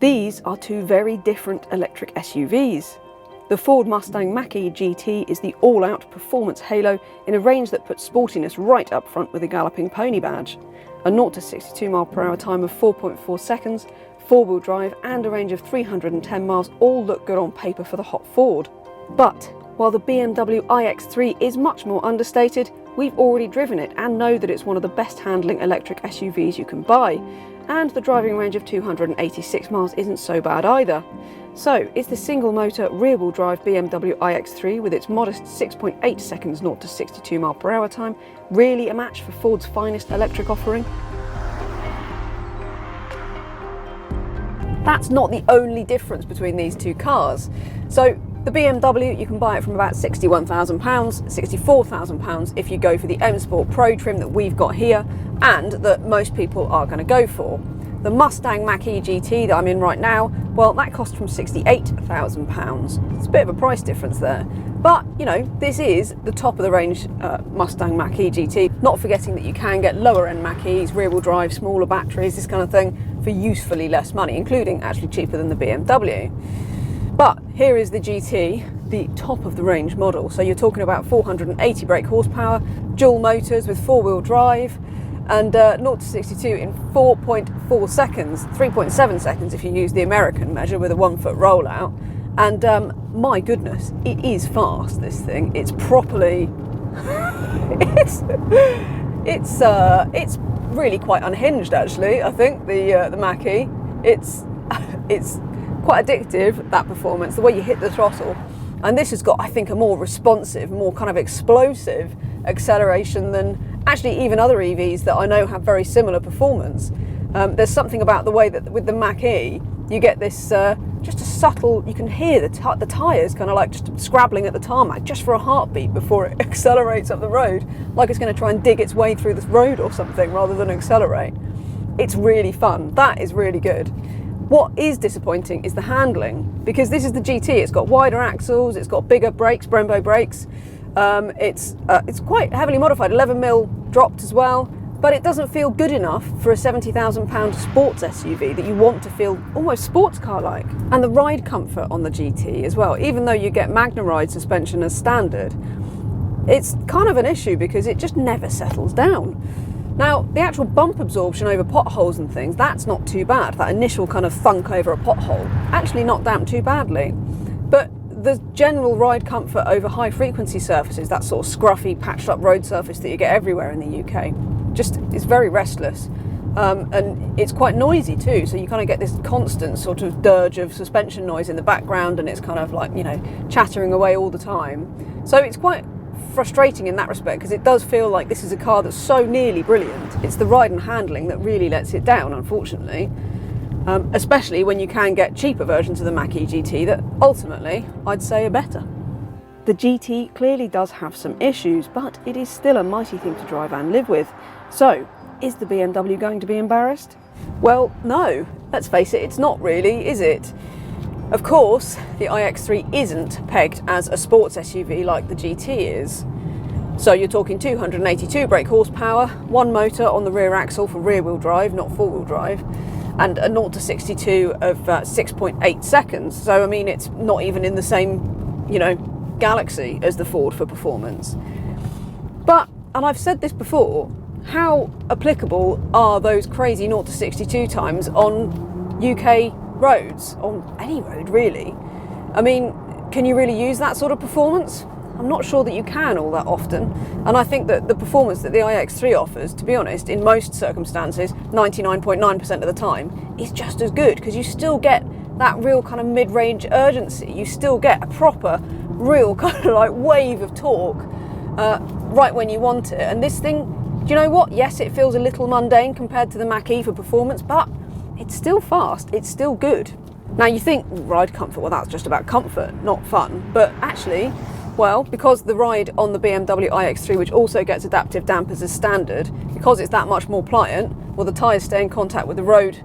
These are two very different electric SUVs. The Ford Mustang Mach-E GT is the all-out performance halo in a range that puts sportiness right up front with a galloping pony badge. A 0 to 62 mph time of 4.4 seconds, four-wheel drive and a range of 310 miles all look good on paper for the hot Ford. But while the BMW iX3 is much more understated, we've already driven it and know that it's one of the best handling electric SUVs you can buy. And the driving range of 286 miles isn't so bad either. So, is the single-motor, rear-wheel drive BMW iX3 with its modest 6.8 seconds 0 to 62 mph time really a match for Ford's finest electric offering? That's not the only difference between these two cars. So, the BMW, you can buy it from about £61,000, £64,000 if you go for the M Sport Pro trim that we've got here and that most people are going to go for. The Mustang Mach-E GT that I'm in right now, well, that cost from £68,000. It's a bit of a price difference there. But, you know, this is the top of the range Mustang Mach-E GT, not forgetting that you can get lower end Mach-E's, rear-wheel drive, smaller batteries, this kind of thing, for usefully less money, including actually cheaper than the BMW. But here is the GT, the top of the range model. So you're talking about 480 brake horsepower, dual motors with four-wheel drive, and 0 to 62 in 4.4 seconds, 3.7 seconds if you use the American measure with a 1 foot rollout. And my goodness, it is fast, this thing. It's properly, it's really quite unhinged actually, I think, the Mach-E. It's quite addictive, that performance, the way you hit the throttle. And this has got, I think, a more responsive, more kind of explosive acceleration than actually even other EVs that I know have very similar performance. There's something about the way that with the Mach-E, you get this just a subtle, you can hear the tyres kind of like just scrabbling at the tarmac just for a heartbeat before it accelerates up the road, like it's going to try and dig its way through this road or something rather than accelerate. It's really fun. That is really good. What is disappointing is the handling, because this is the GT. It's got wider axles, it's got bigger brakes, Brembo brakes. It's quite heavily modified, 11mm dropped as well, but it doesn't feel good enough for a £70,000 sports SUV that you want to feel almost sports car-like. And the ride comfort on the GT as well, even though you get Magna-Ride suspension as standard, it's kind of an issue because it just never settles down. Now, the actual bump absorption over potholes and things, that's not too bad. That initial kind of thunk over a pothole, actually not damped too badly. But the general ride comfort over high frequency surfaces, that sort of scruffy, patched up road surface that you get everywhere in the UK, just is very restless. And it's quite noisy too, so you kind of get this constant sort of dirge of suspension noise in the background, and it's kind of like, you know, chattering away all the time. So it's quite frustrating in that respect, because it does feel like this is a car that's so nearly brilliant. It's the ride and handling that really lets it down, unfortunately. Especially when you can get cheaper versions of the Mach-E GT that ultimately I'd say are better. The GT clearly does have some issues, but it is still a mighty thing to drive and live with. So, is the BMW going to be embarrassed? Well, no. Let's face it, it's not really, is it? Of course, the iX3 isn't pegged as a sports SUV like the GT is. So you're talking 282 brake horsepower, one motor on the rear axle for rear-wheel drive, not four-wheel drive, and a 0 to 62 of 6.8 seconds. So, I mean, it's not even in the same, you know, galaxy as the Ford for performance. But, and I've said this before, how applicable are those crazy 0 to 62 times on UK roads, on any road really? I mean, can you really use that sort of performance? I'm not sure that you can all that often, and I think that the performance that the iX3 offers, to be honest, in most circumstances, 99.9% of the time, is just as good, because you still get that real kind of mid-range urgency. You still get a proper, real kind of like wave of torque right when you want it. And this thing, do you know what? Yes, it feels a little mundane compared to the Mach-E for performance, but it's still fast, it's still good. Now you think, ride comfort, well that's just about comfort, not fun. But actually, well, because the ride on the BMW iX3, which also gets adaptive dampers as standard, because it's that much more pliant, well the tyres stay in contact with the road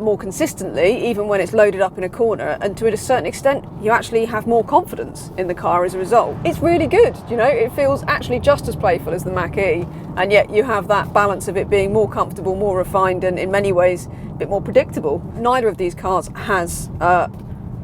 more consistently, even when it's loaded up in a corner, and to a certain extent you actually have more confidence in the car as a result. It's really good, you know, it feels actually just as playful as the Mach-E, and yet you have that balance of it being more comfortable, more refined, and in many ways a bit more predictable. Neither of these cars has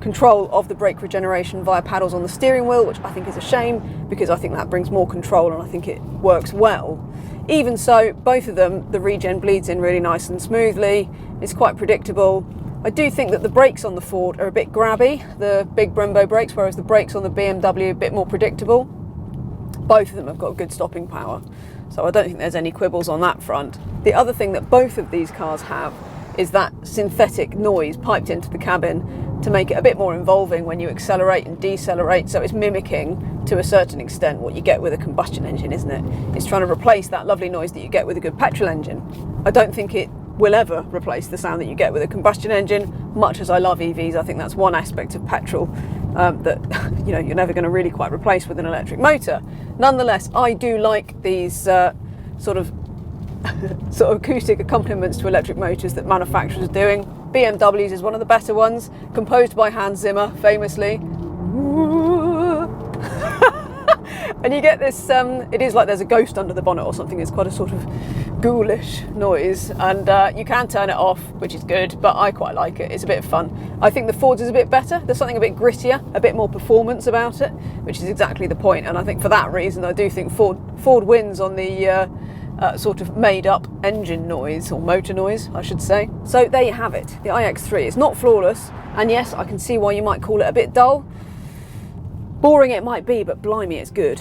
control of the brake regeneration via paddles on the steering wheel, which I think is a shame, because I think that brings more control and I think it works well. Even so, both of them, the regen bleeds in really nice and smoothly. It's quite predictable. I do think that the brakes on the Ford are a bit grabby, the big Brembo brakes, whereas the brakes on the BMW are a bit more predictable. Both of them have got good stopping power, so I don't think there's any quibbles on that front. The other thing that both of these cars have is that synthetic noise piped into the cabin to make it a bit more involving when you accelerate and decelerate, so it's mimicking to a certain extent what you get with a combustion engine, isn't it? It's trying to replace that lovely noise that you get with a good petrol engine. I don't think it will ever replace the sound that you get with a combustion engine. Much as I love EVs, I think that's one aspect of petrol that you know, you're never going to really quite replace with an electric motor. Nonetheless, I do like these sort of acoustic accompaniments to electric motors that manufacturers are doing. BMW's is one of the better ones, composed by Hans Zimmer, famously. And you get this, it is like there's a ghost under the bonnet or something. It's quite a sort of ghoulish noise, and you can turn it off, which is good, but I quite like it. It's a bit of fun. I think the Ford's is a bit better. There's something a bit grittier, a bit more performance about it, which is exactly the point. And I think for that reason, I do think Ford wins on the sort of made-up engine noise, or motor noise, I should say. So there you have it. The iX3 is not flawless, and yes, I can see why you might call it a bit dull. Boring it might be, but blimey, it's good.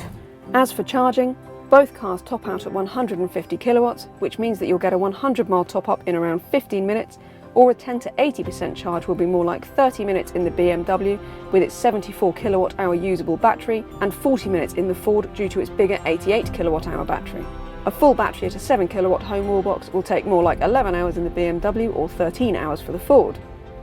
As for charging, both cars top out at 150 kilowatts, which means that you'll get a 100-mile top-up in around 15 minutes, or a 10 to 80% charge will be more like 30 minutes in the BMW with its 74 kilowatt-hour usable battery, and 40 minutes in the Ford due to its bigger 88 kilowatt-hour battery. A full battery at a 7 kilowatt home wall box will take more like 11 hours in the BMW or 13 hours for the Ford.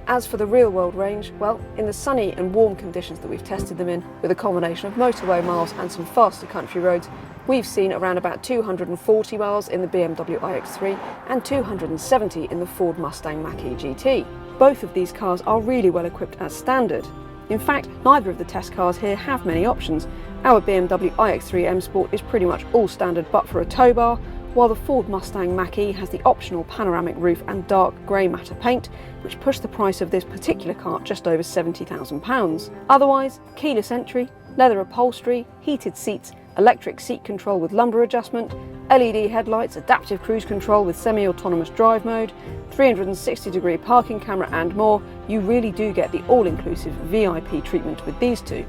As for the real world range, well, in the sunny and warm conditions that we've tested them in, with a combination of motorway miles and some faster country roads, we've seen around about 240 miles in the BMW iX3 and 270 in the Ford Mustang Mach-E GT. Both of these cars are really well equipped as standard. In fact, neither of the test cars here have many options. Our BMW iX3 M Sport is pretty much all standard but for a tow bar, while the Ford Mustang Mach-E has the optional panoramic roof and dark grey matte paint, which push the price of this particular car just over £70,000. Otherwise, keyless entry, leather upholstery, heated seats, electric seat control with lumbar adjustment, LED headlights, adaptive cruise control with semi-autonomous drive mode, 360-degree parking camera and more. You really do get the all-inclusive VIP treatment with these two.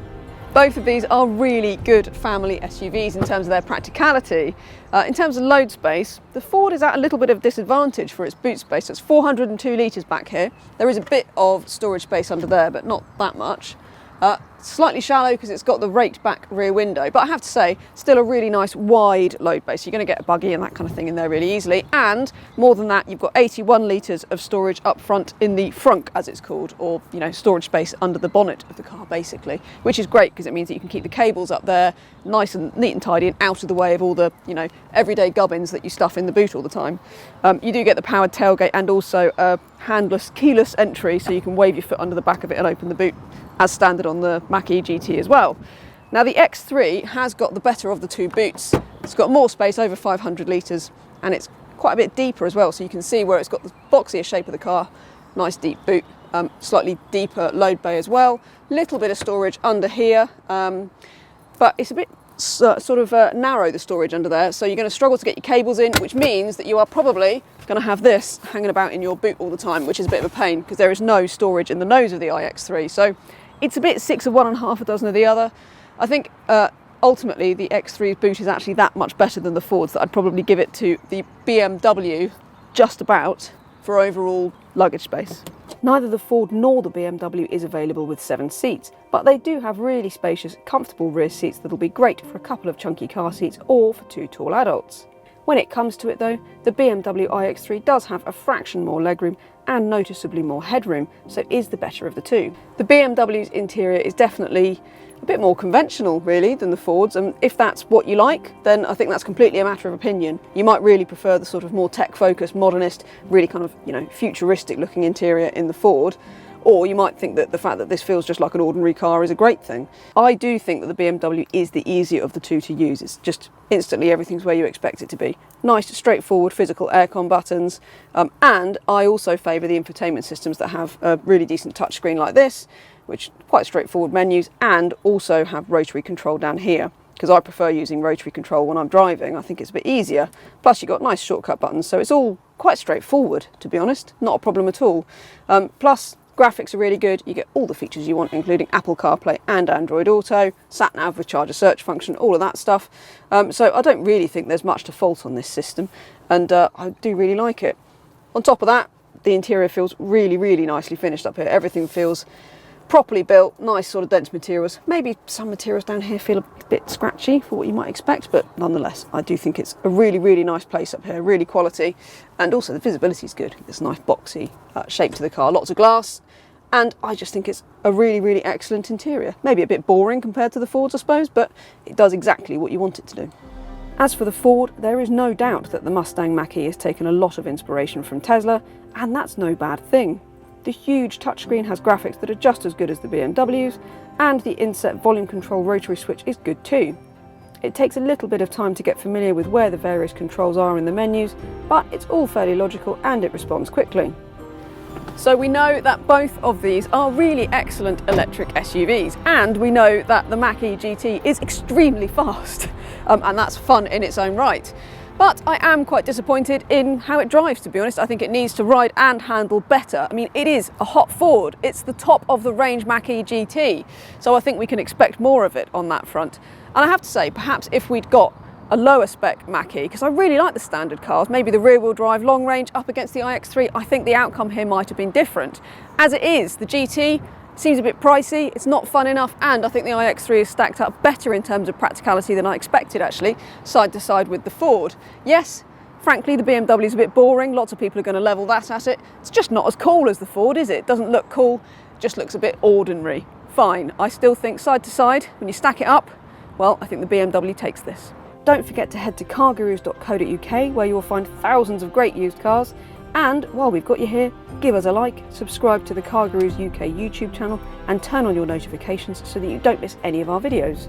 Both of these are really good family SUVs in terms of their practicality. In terms of load space, the Ford is at a little bit of disadvantage for its boot space. It's 402 litres back here. There is a bit of storage space under there, but not that much. Slightly shallow because it's got the raked back rear window, but I have to say, still a really nice wide load base. You're going to get a buggy and that kind of thing in there really easily. And more than that, you've got 81 litres of storage up front in the frunk, as it's called, or, you know, storage space under the bonnet of the car, basically, which is great because it means that you can keep the cables up there nice and neat and tidy and out of the way of all the, you know, everyday gubbins that you stuff in the boot all the time. You do get the powered tailgate and also a handless, keyless entry, so you can wave your foot under the back of it and open the boot, as standard on the Mach-E GT as well. Now the X3 has got the better of the two boots. It's got more space, over 500 litres, and it's quite a bit deeper as well, so you can see where it's got the boxier shape of the car. Nice deep boot, slightly deeper load bay as well. Little bit of storage under here, but it's a bit narrow, the storage under there, so you're going to struggle to get your cables in, which means that you are probably going to have this hanging about in your boot all the time, which is a bit of a pain because there is no storage in the nose of the iX3. So it's a bit 6 of one and half a dozen of the other. I think ultimately the X3's boot is actually that much better than the Ford's that I'd probably give it to the BMW just about for overall luggage space. Neither the Ford nor the BMW is available with 7 seats, but they do have really spacious, comfortable rear seats that'll be great for a couple of chunky car seats or for 2 tall adults. When it comes to it though, the BMW iX3 does have a fraction more legroom and noticeably more headroom, so is the better of the two. The BMW's interior is definitely a bit more conventional really than the Ford's, and if that's what you like, then I think that's completely a matter of opinion. You might really prefer the sort of more tech-focused, modernist, really kind of, you know, futuristic looking interior in the Ford, or you might think that the fact that this feels just like an ordinary car is a great thing. I do think that the BMW is the easier of the two to use. It's just instantly everything's where you expect it to be. Nice, straightforward physical aircon buttons, and I also favour the infotainment systems that have a really decent touchscreen like this, which quite straightforward menus, and also have rotary control down here, because I prefer using rotary control when I'm driving. I think it's a bit easier. Plus you've got nice shortcut buttons, so it's all quite straightforward, to be honest. Not a problem at all. Plus, graphics are really good. You get all the features you want, including Apple CarPlay and Android Auto, sat-nav with charger search function, all of that stuff. So I don't really think there's much to fault on this system, and I do really like it. On top of that, the interior feels really, really nicely finished up here. Everything feels properly built, nice sort of dense materials. Maybe some materials down here feel a bit scratchy for what you might expect, but nonetheless, I do think it's a really, really nice place up here, really quality. And also the visibility is good. It's a nice boxy shape to the car, lots of glass. And I just think it's a really, really excellent interior. Maybe a bit boring compared to the Fords, I suppose, but it does exactly what you want it to do. As for the Ford, there is no doubt that the Mustang Mach-E has taken a lot of inspiration from Tesla, and that's no bad thing. The huge touchscreen has graphics that are just as good as the BMW's, and the inset volume control rotary switch is good too. It takes a little bit of time to get familiar with where the various controls are in the menus, but it's all fairly logical and it responds quickly. So we know that both of these are really excellent electric SUVs, and we know that the Mach-E GT is extremely fast, and that's fun in its own right. But I am quite disappointed in how it drives, to be honest. I think it needs to ride and handle better. I mean, it is a hot Ford. It's the top of the range Mach-E GT. So I think we can expect more of it on that front. And I have to say, perhaps if we'd got a lower spec Mach-E, because I really like the standard cars, maybe the rear wheel drive long range up against the iX3, I think the outcome here might have been different. As it is, the GT seems a bit pricey, it's not fun enough, and I think the iX3 is stacked up better in terms of practicality than I expected, actually, side to side with the Ford. Yes, frankly, the BMW is a bit boring. Lots of people are going to level that at it. It's just not as cool as the Ford, is it? It doesn't look cool, it just looks a bit ordinary. Fine, I still think side to side, when you stack it up, well, I think the BMW takes this. Don't forget to head to cargurus.co.uk, where you'll find thousands of great used cars. And while we've got you here, give us a like, subscribe to the CarGurus UK YouTube channel, and turn on your notifications so that you don't miss any of our videos.